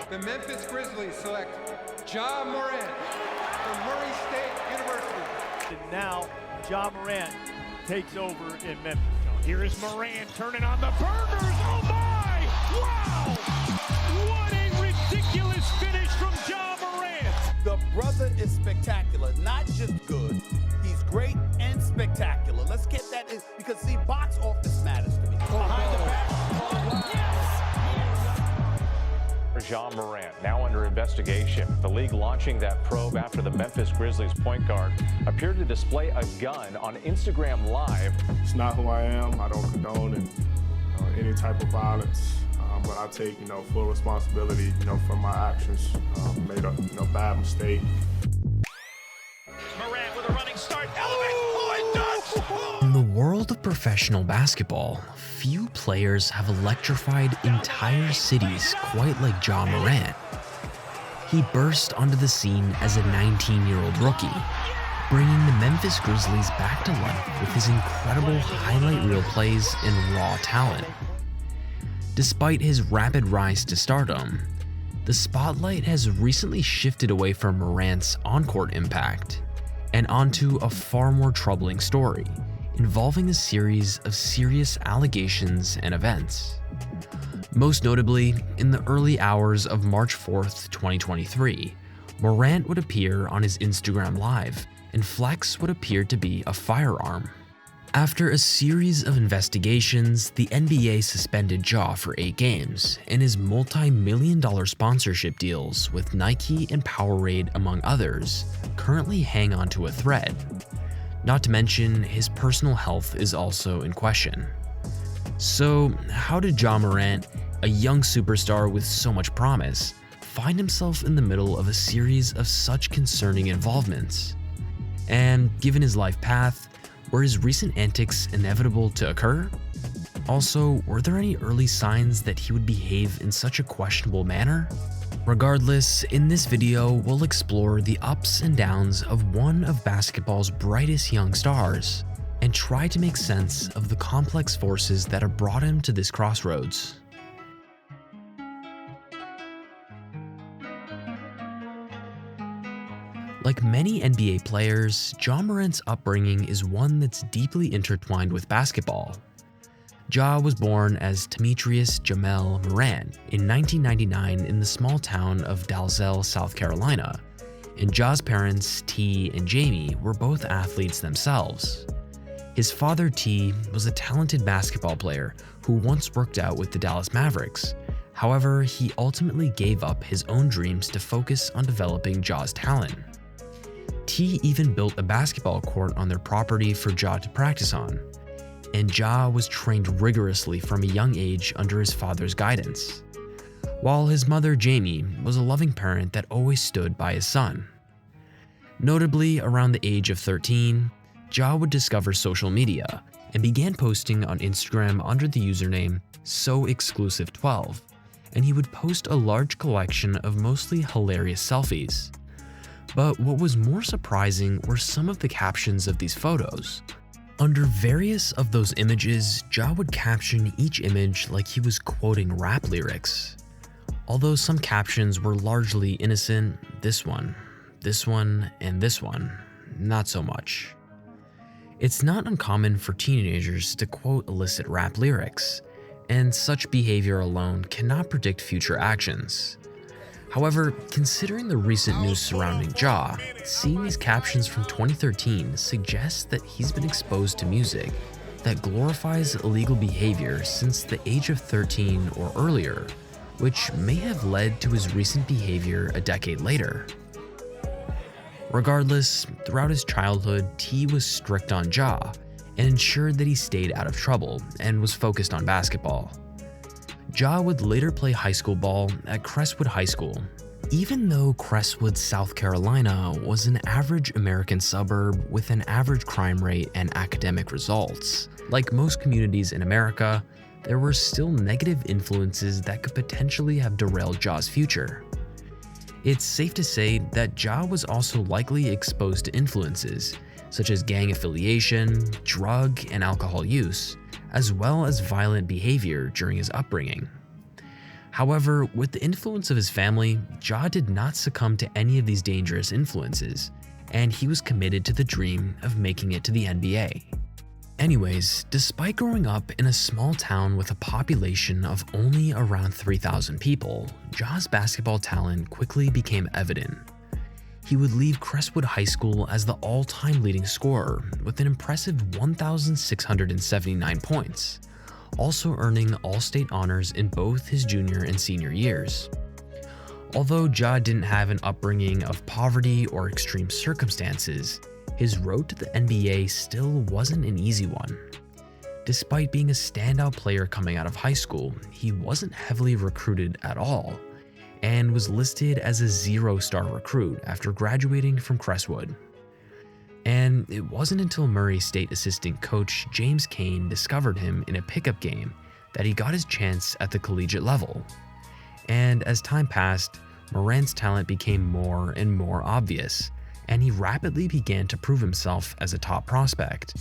The Memphis Grizzlies select Ja Morant from Murray State University. And now, Ja Morant takes over in Memphis. Here is Morant turning on the burners. Oh my! Wow! What a ridiculous finish from Ja Morant! The brother is spectacular, not just good. He's great and spectacular. Let's get that in, because see, box office matters to me. Behind the back. Ja Morant now under investigation. The league launching that probe after the Memphis Grizzlies point guard appeared to display a gun on Instagram Live. It's not who I am. I don't condone any type of violence, but I take full responsibility for my actions. Made a bad mistake. Morant with a running start. Elevates. Oh, it does. In the world of professional basketball, few players have electrified entire cities quite like Ja Morant. He burst onto the scene as a 19-year-old rookie, bringing the Memphis Grizzlies back to life with his incredible highlight reel plays and raw talent. Despite his rapid rise to stardom, the spotlight has recently shifted away from Morant's on-court impact and onto a far more troubling story involving a series of serious allegations and events. Most notably, in the early hours of March 4th, 2023, Morant would appear on his Instagram Live and flex what appeared to be a firearm. After a series of investigations, the NBA suspended Ja for 8 games, and his multi-million-dollar sponsorship deals with Nike and Powerade, among others, currently hang onto a thread. Not to mention, his personal health is also in question. So, how did Ja Morant, a young superstar with so much promise, find himself in the middle of a series of such concerning involvements? And given his life path, were his recent antics inevitable to occur? Also, were there any early signs that he would behave in such a questionable manner? Regardless, in this video, we'll explore the ups and downs of one of basketball's brightest young stars and try to make sense of the complex forces that have brought him to this crossroads. Like many NBA players, Ja Morant's upbringing is one that's deeply intertwined with basketball. Ja was born as Demetrius Jamel Morant in 1999 in the small town of Dalzell, South Carolina, and Ja's parents, T and Jamie, were both athletes themselves. His father, T, was a talented basketball player who once worked out with the Dallas Mavericks. However, he ultimately gave up his own dreams to focus on developing Ja's talent. T even built a basketball court on their property for Ja to practice on, and Ja was trained rigorously from a young age under his father's guidance, while his mother, Jamie, was a loving parent that always stood by his son. Notably, around the age of 13, Ja would discover social media and began posting on Instagram under the username SoExclusive12, and he would post a large collection of mostly hilarious selfies. But what was more surprising were some of the captions of these photos. Under various of those images, Ja would caption each image like he was quoting rap lyrics. Although some captions were largely innocent, this one, and this one, not so much. It's not uncommon for teenagers to quote illicit rap lyrics, and such behavior alone cannot predict future actions. However, considering the recent news surrounding Ja, seeing these captions from 2013 suggests that he's been exposed to music that glorifies illegal behavior since the age of 13 or earlier, which may have led to his recent behavior a decade later. Regardless, throughout his childhood, T was strict on Ja and ensured that he stayed out of trouble and was focused on basketball. Ja would later play high school ball at Crestwood High School. Even though Crestwood, South Carolina was an average American suburb with an average crime rate and academic results, like most communities in America, there were still negative influences that could potentially have derailed Ja's future. It's safe to say that Ja was also likely exposed to influences such as gang affiliation, drug and alcohol use, as well as violent behavior during his upbringing. However, with the influence of his family, Ja did not succumb to any of these dangerous influences, and he was committed to the dream of making it to the NBA. Anyways, despite growing up in a small town with a population of only around 3,000 people, Ja's basketball talent quickly became evident. He would leave Crestwood High School as the all-time leading scorer with an impressive 1,679 points, also earning All-State honors in both his junior and senior years. Although Ja didn't have an upbringing of poverty or extreme circumstances, his road to the NBA still wasn't an easy one. Despite being a standout player coming out of high school, he wasn't heavily recruited at all, and was listed as a 0-star recruit after graduating from Crestwood. And it wasn't until Murray State assistant coach James Kane discovered him in a pickup game that he got his chance at the collegiate level. And as time passed, Morant's talent became more and more obvious, and he rapidly began to prove himself as a top prospect,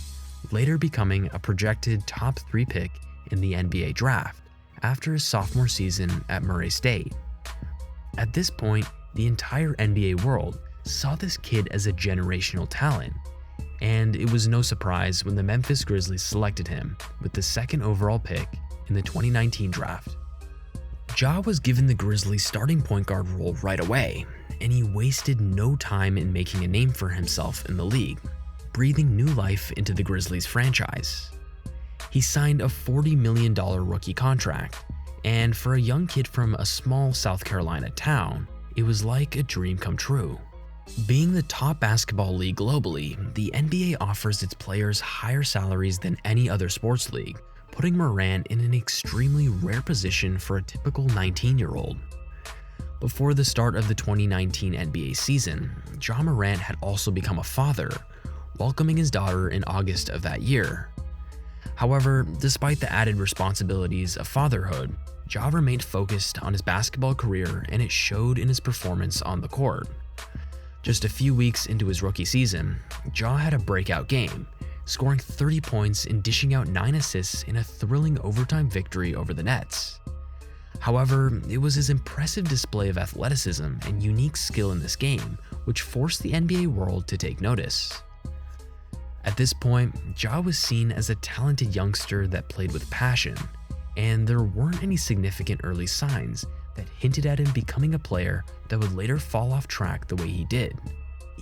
later becoming a projected top 3 pick in the NBA draft after his sophomore season at Murray State. At this point, the entire NBA world saw this kid as a generational talent, and it was no surprise when the Memphis Grizzlies selected him with the 2nd overall pick in the 2019 draft. Ja was given the Grizzlies' starting point guard role right away, and he wasted no time in making a name for himself in the league, breathing new life into the Grizzlies franchise. He signed a $40 million rookie contract, and for a young kid from a small South Carolina town, it was like a dream come true. Being the top basketball league globally, the NBA offers its players higher salaries than any other sports league, putting Morant in an extremely rare position for a typical 19-year-old. Before the start of the 2019 NBA season, Ja Morant had also become a father, welcoming his daughter in August of that year. However, despite the added responsibilities of fatherhood, Ja remained focused on his basketball career, and it showed in his performance on the court. Just a few weeks into his rookie season, Ja had a breakout game, scoring 30 points and dishing out 9 assists in a thrilling overtime victory over the Nets. However, it was his impressive display of athleticism and unique skill in this game which forced the NBA world to take notice. At this point, Ja was seen as a talented youngster that played with passion, and there weren't any significant early signs that hinted at him becoming a player that would later fall off track the way he did.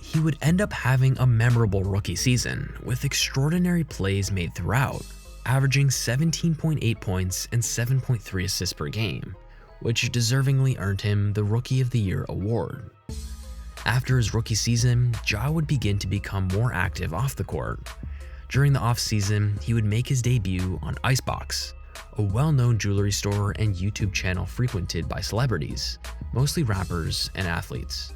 He would end up having a memorable rookie season with extraordinary plays made throughout, averaging 17.8 points and 7.3 assists per game, which deservingly earned him the Rookie of the Year award. After his rookie season, Ja would begin to become more active off the court. During the offseason, he would make his debut on Icebox, a well-known jewelry store and YouTube channel frequented by celebrities, mostly rappers and athletes.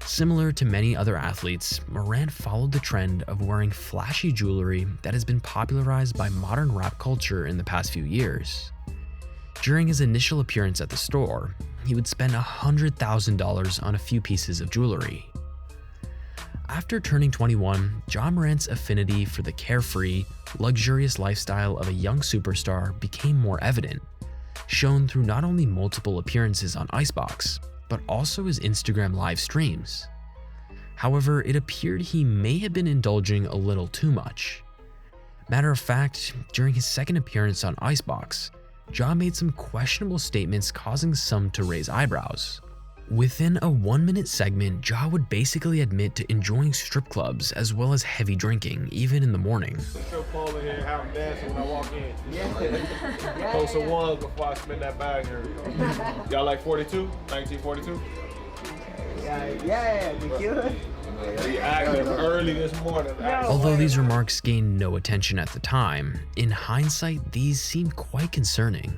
Similar to many other athletes, Morant followed the trend of wearing flashy jewelry that has been popularized by modern rap culture in the past few years. During his initial appearance at the store, he would spend $100,000 on a few pieces of jewelry. After turning 21, Ja Morant's affinity for the carefree, luxurious lifestyle of a young superstar became more evident, shown through not only multiple appearances on Icebox, but also his Instagram live streams. However, it appeared he may have been indulging a little too much. Matter of fact, during his second appearance on Icebox, Ja made some questionable statements causing some to raise eyebrows. Within a 1-minute segment, Ja would basically admit to enjoying strip clubs as well as heavy drinking, even in the morning. Strip club in here, have them dancing when I walk in. Yeah. Post some ones before I spin that bag here. Y'all like 42? 1942? Yeah, we good. We active early this morning. Although these remarks gained no attention at the time, in hindsight, these seem quite concerning.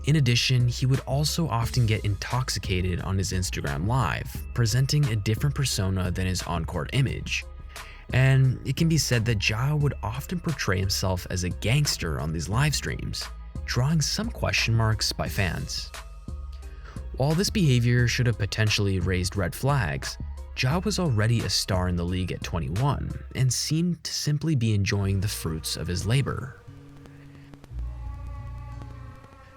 In addition, he would also often get intoxicated on his Instagram Live, presenting a different persona than his on-court image. And it can be said that Ja would often portray himself as a gangster on these live streams, drawing some question marks by fans. While this behavior should have potentially raised red flags, Ja was already a star in the league at 21 and seemed to simply be enjoying the fruits of his labor.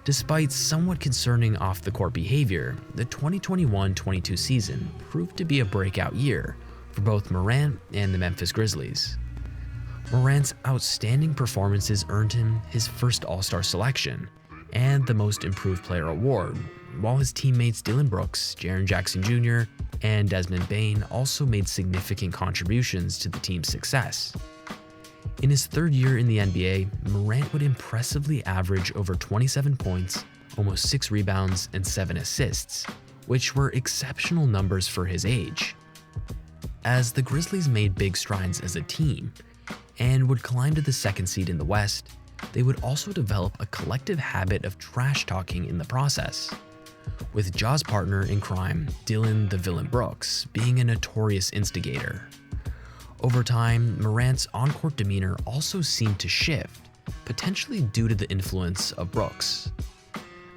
Despite somewhat concerning off-the-court behavior, the 2021-22 season proved to be a breakout year for both Morant and the Memphis Grizzlies. Morant's outstanding performances earned him his first All-Star selection and the Most Improved Player award, while his teammates Dillon Brooks, Jaren Jackson Jr., and Desmond Bane also made significant contributions to the team's success. In his third year in the NBA, Morant would impressively average over 27 points, almost 6 rebounds, and 7 assists, which were exceptional numbers for his age. As the Grizzlies made big strides as a team and would climb to the second seed in the West, they would also develop a collective habit of trash-talking in the process, with Ja's partner in crime, Dillon the Villain Brooks, being a notorious instigator. Over time, Morant's on-court demeanor also seemed to shift, potentially due to the influence of Brooks.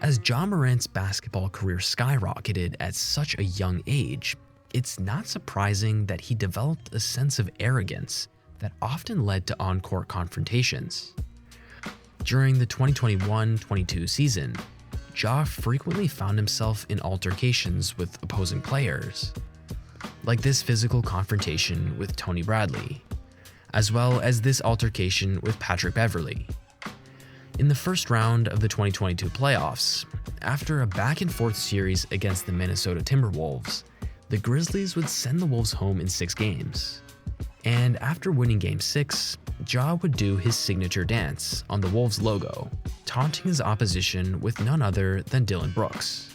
As Ja Morant's basketball career skyrocketed at such a young age, it's not surprising that he developed a sense of arrogance that often led to on-court confrontations. During the 2021-22 season, Ja frequently found himself in altercations with opposing players, like this physical confrontation with Tony Bradley, as well as this altercation with Patrick Beverley. In the first round of the 2022 playoffs, after a back-and-forth series against the Minnesota Timberwolves, the Grizzlies would send the Wolves home in 6 games. And after winning Game 6, Ja would do his signature dance on the Wolves logo, taunting his opposition with none other than Dillon Brooks.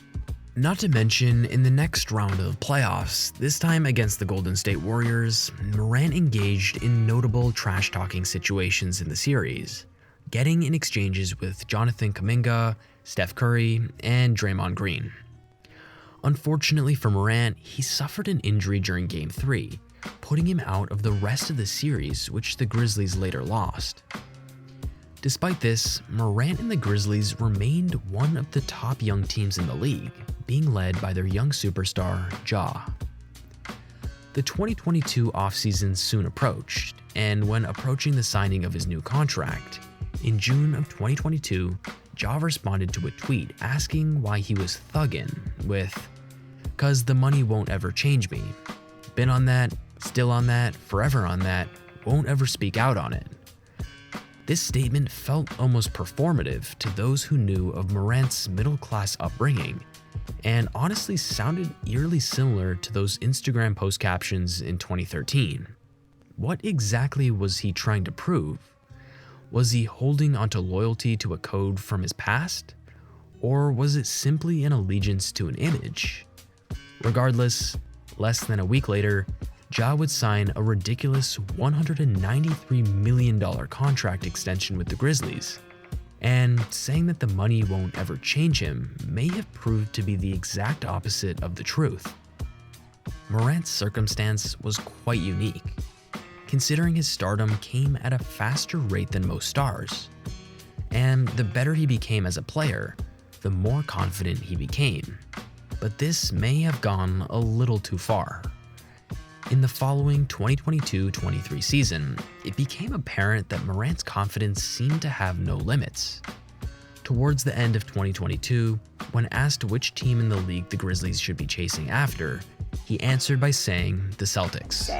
Not to mention, in the next round of the playoffs, this time against the Golden State Warriors, Morant engaged in notable trash-talking situations in the series, getting in exchanges with Jonathan Kuminga, Steph Curry, and Draymond Green. Unfortunately for Morant, he suffered an injury during Game 3, putting him out of the rest of the series, which the Grizzlies later lost. Despite this, Morant and the Grizzlies remained one of the top young teams in the league, being led by their young superstar, Ja. The 2022 offseason soon approached, and when approaching the signing of his new contract, in June of 2022, Ja responded to a tweet asking why he was thuggin' with, "'Cause the money won't ever change me. Been on that, still on that, forever on that, won't ever speak out on it." This statement felt almost performative to those who knew of Morant's middle-class upbringing, and honestly sounded eerily similar to those Instagram post captions in 2013. What exactly was he trying to prove? Was he holding onto loyalty to a code from his past? Or was it simply an allegiance to an image? Regardless, less than a week later, Ja would sign a ridiculous $193 million contract extension with the Grizzlies, and saying that the money won't ever change him may have proved to be the exact opposite of the truth. Morant's circumstance was quite unique, considering his stardom came at a faster rate than most stars, and the better he became as a player, the more confident he became. But this may have gone a little too far. In the following 2022-23 season, it became apparent that Morant's confidence seemed to have no limits. Towards the end of 2022, when asked which team in the league the Grizzlies should be chasing after, he answered by saying the Celtics.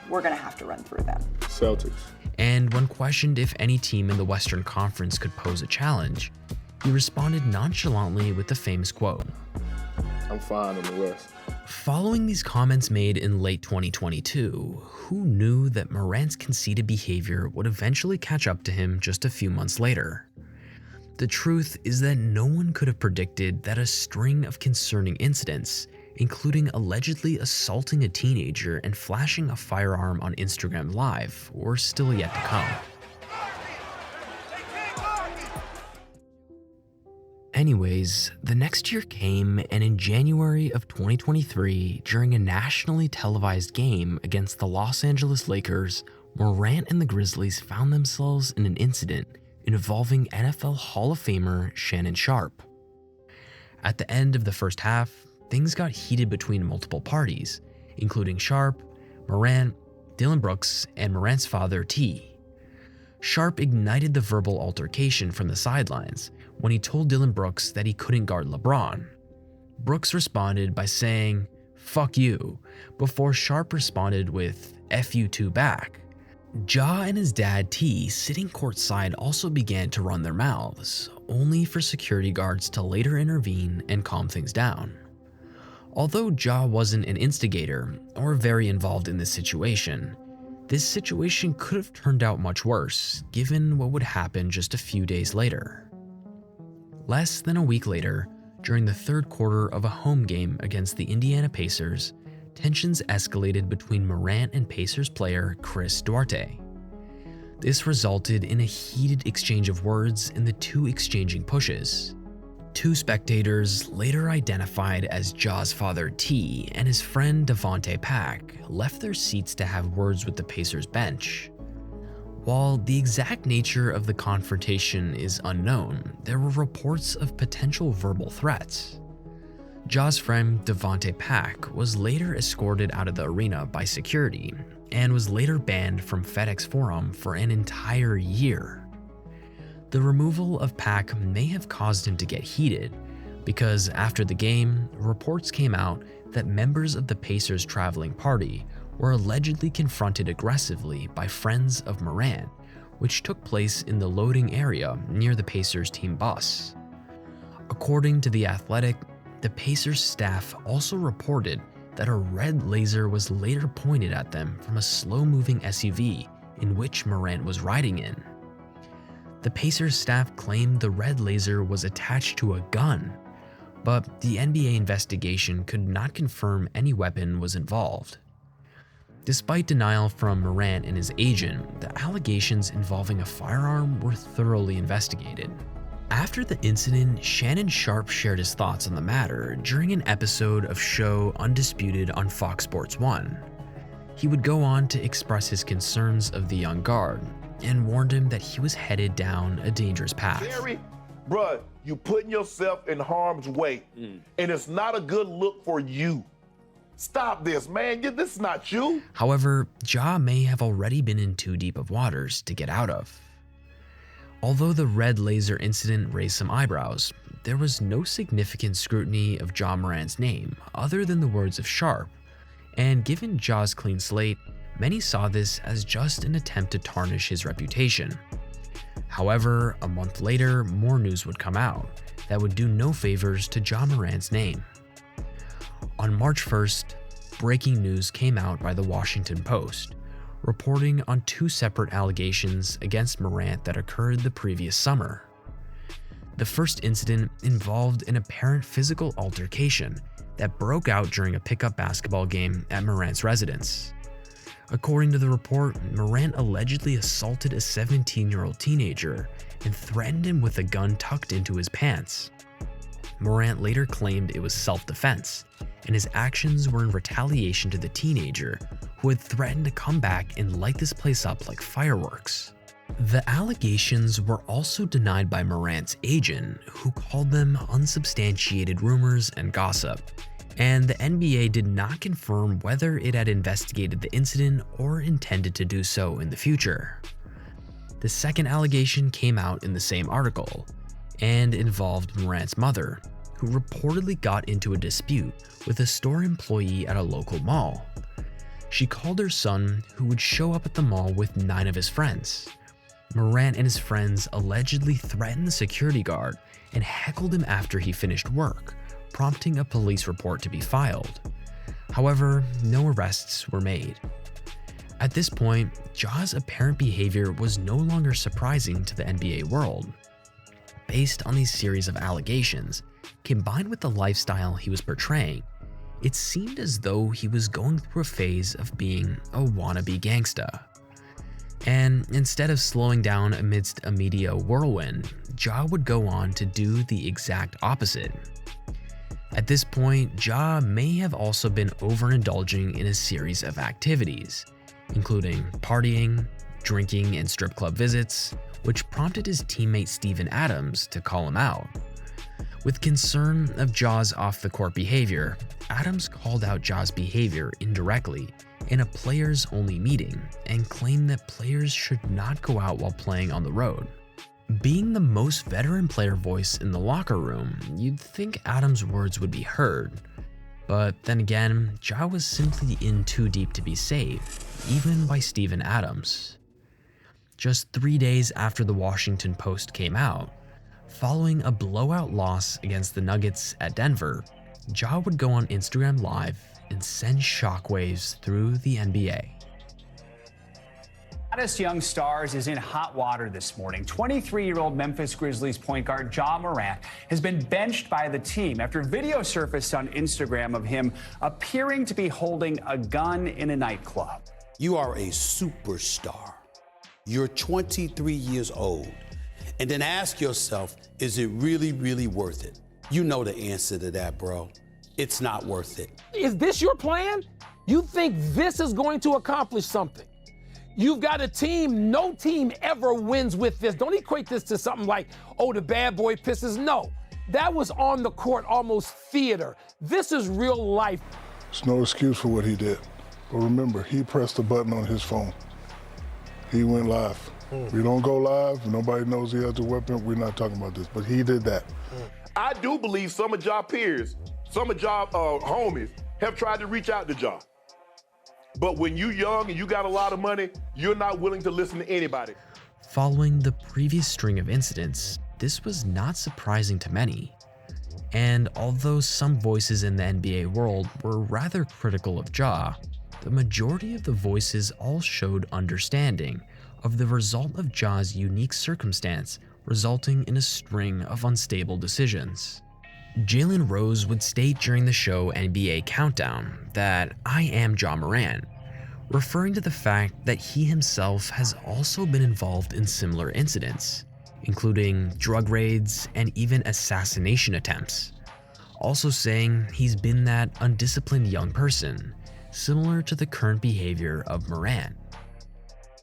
We're gonna have to run through them. Celtics. And when questioned if any team in the Western Conference could pose a challenge, he responded nonchalantly with the famous quote, I'm fine in the West. Following these comments made in late 2022, who knew that Morant's conceited behavior would eventually catch up to him just a few months later? The truth is that no one could have predicted that a string of concerning incidents, including allegedly assaulting a teenager and flashing a firearm on Instagram Live, were still yet to come. Anyways, the next year came, and in January of 2023, during a nationally televised game against the Los Angeles Lakers, Morant and the Grizzlies found themselves in an incident involving NFL Hall of Famer Shannon Sharpe. At the end of the first half, things got heated between multiple parties, including Sharpe, Morant, Dillon Brooks, and Morant's father, T. Sharpe ignited the verbal altercation from the sidelines, when he told Dylan Brooks that he couldn't guard LeBron. Brooks responded by saying, "Fuck you," before Sharp responded with "F you too" back. Ja and his dad T, sitting courtside, also began to run their mouths, only for security guards to later intervene and calm things down. Although Ja wasn't an instigator or very involved in this situation could have turned out much worse, given what would happen just a few days later. Less than a week later, during the third quarter of a home game against the Indiana Pacers, tensions escalated between Morant and Pacers player Chris Duarte. This resulted in a heated exchange of words and the two exchanging pushes. Two spectators, later identified as Ja's father T and his friend Devontae Pack, left their seats to have words with the Pacers bench. While the exact nature of the confrontation is unknown, there were reports of potential verbal threats. Ja's friend Devontae Pack was later escorted out of the arena by security and was later banned from FedEx Forum for an entire year. The removal of Pack may have caused him to get heated, because after the game, reports came out that members of the Pacers traveling party were allegedly confronted aggressively by friends of Morant, which took place in the loading area near the Pacers team bus. According to The Athletic, the Pacers staff also reported that a red laser was later pointed at them from a slow-moving SUV in which Morant was riding in. The Pacers staff claimed the red laser was attached to a gun, but the NBA investigation could not confirm any weapon was involved. Despite denial from Morant and his agent, the allegations involving a firearm were thoroughly investigated. After the incident, Shannon Sharpe shared his thoughts on the matter during an episode of show Undisputed on Fox Sports 1. He would go on to express his concerns of the young guard and warned him that he was headed down a dangerous path. Jerry, bruh, you putting yourself in harm's way, and it's not a good look for you. Stop this, man. This is not you. However, Ja may have already been in too deep of waters to get out of. Although the red laser incident raised some eyebrows, there was no significant scrutiny of Ja Morant's name other than the words of Sharpe, and given Ja's clean slate, many saw this as just an attempt to tarnish his reputation. However, a month later, more news would come out that would do no favors to Ja Morant's name. On March 1st, breaking news came out by the Washington Post, reporting on two separate allegations against Morant that occurred the previous summer. The first incident involved an apparent physical altercation that broke out during a pickup basketball game at Morant's residence. According to the report, Morant allegedly assaulted a 17-year-old teenager and threatened him with a gun tucked into his pants. Morant later claimed it was self-defense, and his actions were in retaliation to the teenager who had threatened to come back and light this place up like fireworks. The allegations were also denied by Morant's agent, who called them unsubstantiated rumors and gossip, and the NBA did not confirm whether it had investigated the incident or intended to do so in the future. The second allegation came out in the same article and involved Morant's mother, who reportedly got into a dispute with a store employee at a local mall. She called her son, who would show up at the mall with 9 of his friends. Morant and his friends allegedly threatened the security guard and heckled him after he finished work, prompting a police report to be filed. However, no arrests were made. At this point, Ja's apparent behavior was no longer surprising to the NBA world. Based on these series of allegations, combined with the lifestyle he was portraying, it seemed as though he was going through a phase of being a wannabe gangsta. And instead of slowing down amidst a media whirlwind, Ja would go on to do the exact opposite. At this point, Ja may have also been overindulging in a series of activities, including partying, drinking, and strip club visits, which prompted his teammate Steven Adams to call him out. With concern of Ja's off-the-court behavior, Adams called out Ja's behavior indirectly in a players-only meeting and claimed that players should not go out while playing on the road. Being the most veteran player voice in the locker room, you'd think Adams' words would be heard. But then again, Ja was simply in too deep to be saved, even by Steven Adams. Just 3 days after the Washington Post came out, following a blowout loss against the Nuggets at Denver, Ja would go on Instagram Live and send shockwaves through the NBA. Hottest young stars is in hot water this morning. 23-year-old Memphis Grizzlies point guard Ja Morant has been benched by the team after video surfaced on Instagram of him appearing to be holding a gun in a nightclub. You are a superstar. You're 23 years old. And then ask yourself, is it really, really worth it? You know the answer to that, bro. It's not worth it. Is this your plan? You think this is going to accomplish something? You've got a team, no team ever wins with this. Don't equate this to something like, oh, the bad boy pisses. No, that was on the court, almost theater. This is real life. There's no excuse for what he did. But remember, he pressed a button on his phone. He went live. We don't go live, nobody knows he has a weapon, we're not talking about this, but he did that. I do believe some of Ja peers, some of Ja homies have tried to reach out to Ja. But when you young and you got a lot of money, you're not willing to listen to anybody. Following the previous string of incidents, this was not surprising to many. And although some voices in the NBA world were rather critical of Ja, the majority of the voices all showed understanding of the result of Ja's unique circumstance resulting in a string of unstable decisions. Jalen Rose would state during the show NBA Countdown that "I am Ja Morant," referring to the fact that he himself has also been involved in similar incidents, including drug raids and even assassination attempts, also saying he's been that undisciplined young person, similar to the current behavior of Morant.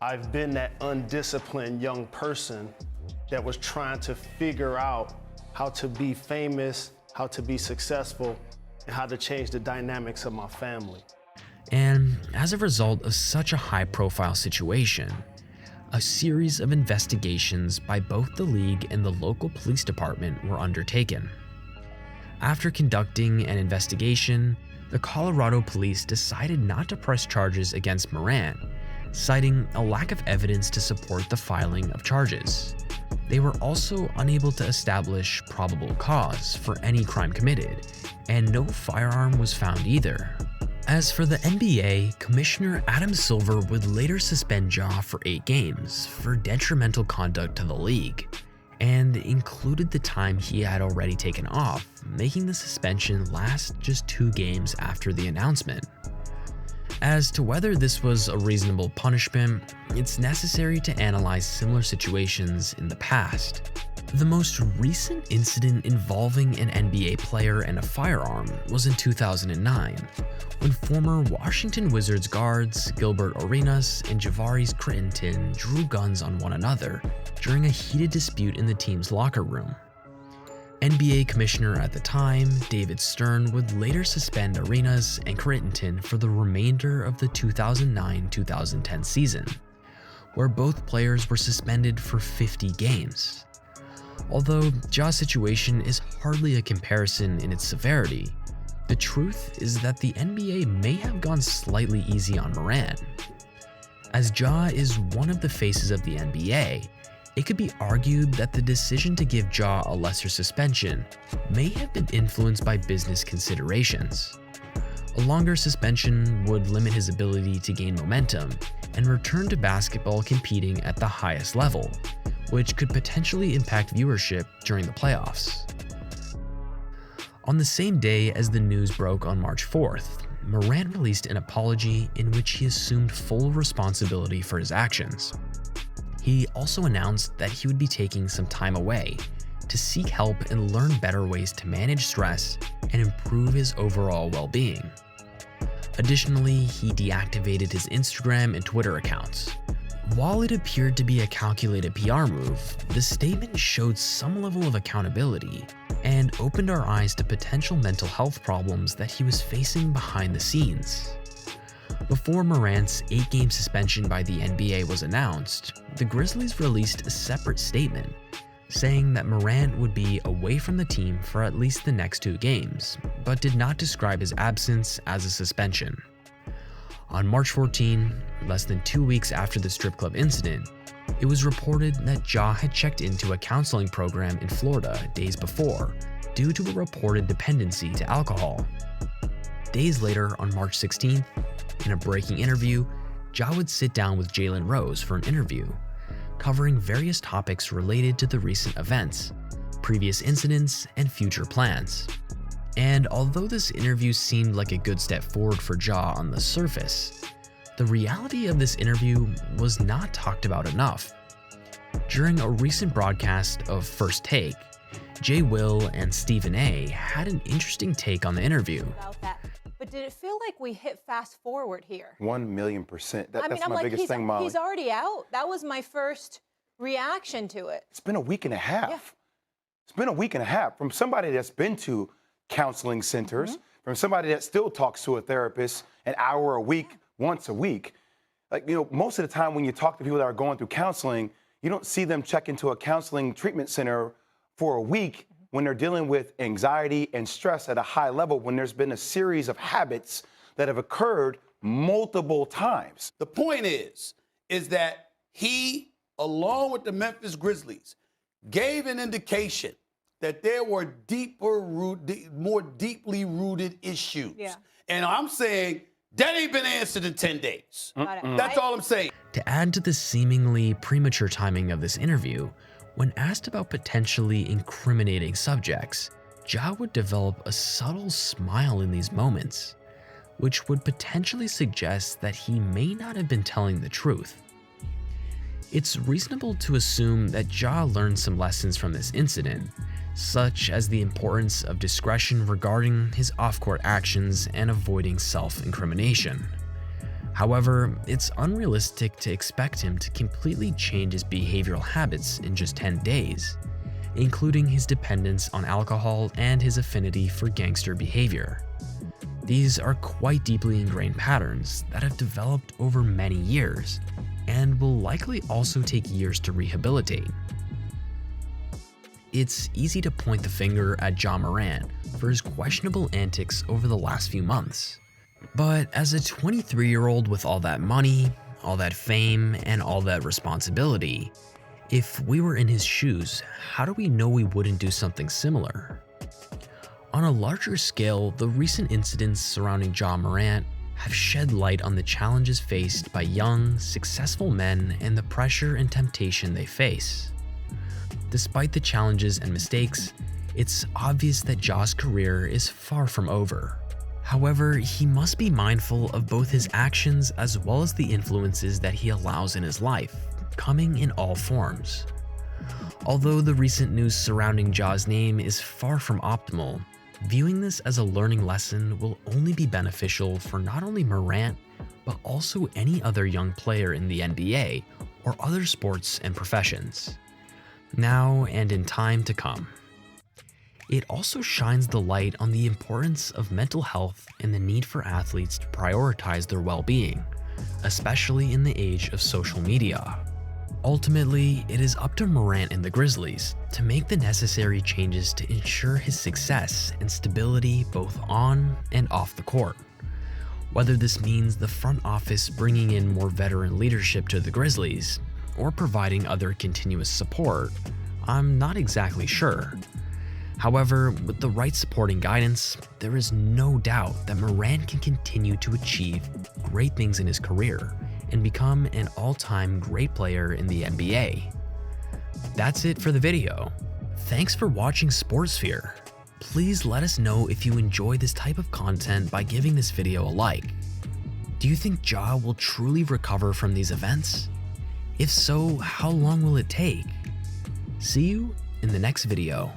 I've been that undisciplined young person that was trying to figure out how to be famous, how to be successful, and how to change the dynamics of my family. And as a result of such a high-profile situation, a series of investigations by both the league and the local police department were undertaken. After conducting an investigation, the Colorado police decided not to press charges against Morant, citing a lack of evidence to support the filing of charges. They were also unable to establish probable cause for any crime committed, and no firearm was found either. As for the NBA, Commissioner Adam Silver would later suspend Ja for 8 games for detrimental conduct to the league, and included the time he had already taken off, making the suspension last just 2 games after the announcement. As to whether this was a reasonable punishment, it's necessary to analyze similar situations in the past. The most recent incident involving an NBA player and a firearm was in 2009, when former Washington Wizards guards Gilbert Arenas and Javaris Crittenton drew guns on one another during a heated dispute in the team's locker room. NBA Commissioner at the time, David Stern, would later suspend Arenas and Crittenton for the remainder of the 2009-2010 season, where both players were suspended for 50 games. Although Ja's situation is hardly a comparison in its severity, the truth is that the NBA may have gone slightly easy on Morant. As Ja is one of the faces of the NBA, it could be argued that the decision to give Ja a lesser suspension may have been influenced by business considerations. A longer suspension would limit his ability to gain momentum and return to basketball competing at the highest level, which could potentially impact viewership during the playoffs. On the same day as the news broke on March 4th, Morant released an apology in which he assumed full responsibility for his actions. He also announced that he would be taking some time away to seek help and learn better ways to manage stress and improve his overall well-being. Additionally, he deactivated his Instagram and Twitter accounts. While it appeared to be a calculated PR move, the statement showed some level of accountability and opened our eyes to potential mental health problems that he was facing behind the scenes. Before Morant's 8-game suspension by the NBA was announced, the Grizzlies released a separate statement saying that Morant would be away from the team for at least the next 2 games, but did not describe his absence as a suspension. On March 14, less than 2 weeks after the strip club incident, it was reported that Ja had checked into a counseling program in Florida days before due to a reported dependency to alcohol. Days later, on March 16th, in a breaking interview, Ja would sit down with Jalen Rose for an interview, covering various topics related to the recent events, previous incidents, and future plans. And although this interview seemed like a good step forward for Ja on the surface, the reality of this interview was not talked about enough. During a recent broadcast of First Take, Jay Will and Stephen A. had an interesting take on the interview. About that. But did it feel like we hit fast forward here? 1,000,000%. That's I'm my like, biggest thing, Molly. He's already out. That was my first reaction to it. It's been a week and a half. Yeah. It's been a week and a half from somebody that's been to counseling centers, from somebody that still talks to a therapist an hour a week, once a week. Like, you know, most of the time when you talk to people that are going through counseling, you don't see them check into a counseling treatment center for a week when they're dealing with anxiety and stress at a high level, when there's been a series of habits that have occurred multiple times. The point is that he, along with the Memphis Grizzlies, gave an indication that there were more deeply rooted issues. Yeah. And I'm saying that ain't been answered in 10 days. That's all I'm saying. To add to the seemingly premature timing of this interview, when asked about potentially incriminating subjects, Ja would develop a subtle smile in these moments, which would potentially suggest that he may not have been telling the truth. It's reasonable to assume that Ja learned some lessons from this incident, such as the importance of discretion regarding his off-court actions and avoiding self-incrimination. However, it's unrealistic to expect him to completely change his behavioral habits in just 10 days, including his dependence on alcohol and his affinity for gangster behavior. These are quite deeply ingrained patterns that have developed over many years and will likely also take years to rehabilitate. It's easy to point the finger at Ja Morant for his questionable antics over the last few months. But as a 23-year-old with all that money, all that fame, and all that responsibility, if we were in his shoes, how do we know we wouldn't do something similar? On a larger scale, the recent incidents surrounding Ja Morant have shed light on the challenges faced by young, successful men and the pressure and temptation they face. Despite the challenges and mistakes, it's obvious that Ja's career is far from over. However, he must be mindful of both his actions as well as the influences that he allows in his life, coming in all forms. Although the recent news surrounding Ja's name is far from optimal, viewing this as a learning lesson will only be beneficial for not only Morant, but also any other young player in the NBA or other sports and professions, now and in time to come. It also shines the light on the importance of mental health and the need for athletes to prioritize their well-being, especially in the age of social media. Ultimately, it is up to Morant and the Grizzlies to make the necessary changes to ensure his success and stability both on and off the court. Whether this means the front office bringing in more veteran leadership to the Grizzlies, or providing other continuous support, I'm not exactly sure. However, with the right supporting guidance, there is no doubt that Morant can continue to achieve great things in his career and become an all-time great player in the NBA. That's it for the video. Thanks for watching SportSphere. Please let us know if you enjoy this type of content by giving this video a like. Do you think Ja will truly recover from these events? If so, how long will it take? See you in the next video.